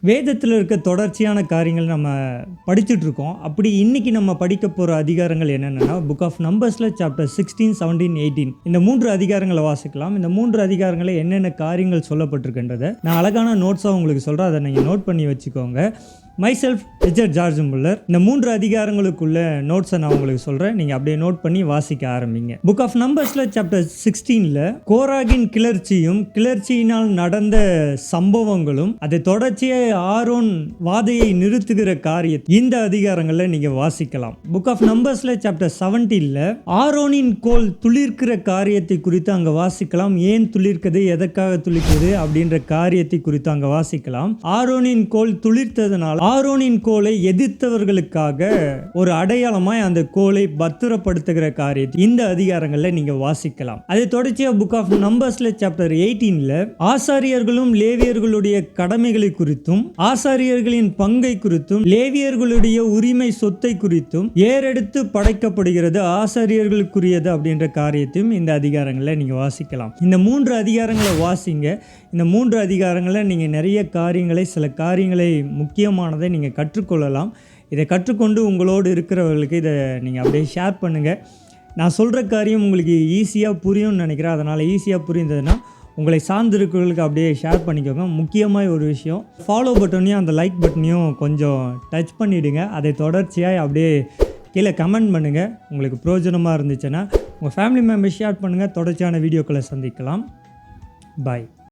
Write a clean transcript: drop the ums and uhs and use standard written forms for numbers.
வேதத்தில் இருக்க தொடர்ச்சியான காரியங்கள் நம்ம படிச்சுட்டு இருக்கோம். அப்படி இன்னைக்கு நம்ம படிக்க போகிற அதிகாரங்கள் என்னென்னா புக் ஆஃப் நம்பர்ஸில் சாப்டர் 16, 17, 18 இந்த 3 அதிகாரங்களை வாசிக்கலாம். இந்த 3 அதிகாரங்களில் என்னென்ன காரியங்கள் சொல்லப்பட்டிருக்கின்றதை நான் அழகான நோட்ஸாக உங்களுக்கு சொல்கிறேன். அதை நீங்கள் நோட் பண்ணி வச்சுக்கோங்க. Myself Richard George Muller. இந்த 3 அதிகாரங்களுக்குள்ள நோட்ஸை நான் உங்களுக்கு சொல்கிறேன். நீங்கள் அப்படியே நோட் பண்ணி வாசிக்க ஆரம்பிங்க. புக் ஆஃப் நம்பர்ஸில் சாப்டர் 16ல் கோராகின் கிளர்ச்சியினால் நடந்த சம்பவங்களும் அதை தொடர்ச்சியாக ஆரோன் வாதையை நிறுத்துகிற காரியத்தை இந்த அதிகாரங்களில் நீங்கள் வாசிக்கலாம். புக் ஆஃப் நம்பர்ஸில் சாப்டர் 17ல் ஆரோனின் கோல் துளிர்க்கிற காரியத்தை குறித்து அங்கே வாசிக்கலாம். ஏன் துளிர்க்குது, எதற்காக துளிர்க்குது அப்படின்ற காரியத்தை குறித்து அங்கே வாசிக்கலாம். ஆரோனின் கோல் துளிர்த்ததனால் ஆரோனின் கோலை எதிர்த்தவர்களுக்காக ஒரு அடையாளமாய் அந்த கோலை பத்திரப்படுத்துகிற காரியத்தை இந்த அதிகாரங்களில் நீங்க வாசிக்கலாம். அதை தொடர்ச்சியா புக் ஆஃப் நம்பர்ஸ்ல சாப்டர் 18ல ஆசாரியர்களும் லேவியர்களுடைய கடமைகளை குறித்தும் ஆசாரியர்களின் பங்கை குறித்தும் லேவியர்களுடைய உரிமை சொத்தை குறித்தும் ஏறெடுத்து படைக்கப்படுகிறது ஆசாரியர்களுக்குரியது அப்படின்ற காரியத்தையும் இந்த அதிகாரங்களில் நீங்க வாசிக்கலாம். இந்த 3 அதிகாரங்களை வாசிங்க. இந்த 3 அதிகாரங்களில் நீங்கள் நிறைய காரியங்களை சில காரியங்களை முக்கியமானதை நீங்கள் கற்றுக்கொள்ளலாம். இதை கற்றுக்கொண்டு உங்களோடு இருக்கிறவர்களுக்கு இதை நீங்கள் அப்படியே ஷேர் பண்ணுங்கள். நான் சொல்கிற காரியம் உங்களுக்கு ஈஸியாக புரியும்னு நினைக்கிறேன். அதனால் ஈஸியாக புரிந்ததுன்னா உங்களை சார்ந்திருக்கிறவர்களுக்கு அப்படியே ஷேர் பண்ணிக்கோங்க. முக்கியமாக ஒரு விஷயம், ஃபாலோ பட்டனையும் அந்த லைக் பட்டனையும் கொஞ்சம் டச் பண்ணிவிடுங்க. அதை தொடர்ச்சியாக அப்படியே கீழே கமெண்ட் பண்ணுங்கள். உங்களுக்கு பிரயோஜனமாக இருந்துச்சுன்னா உங்கள் ஃபேமிலி மெம்பர்ஸ் ஷேர் பண்ணுங்கள். தொடர்ச்சியான வீடியோக்களை சந்திக்கலாம். பாய்.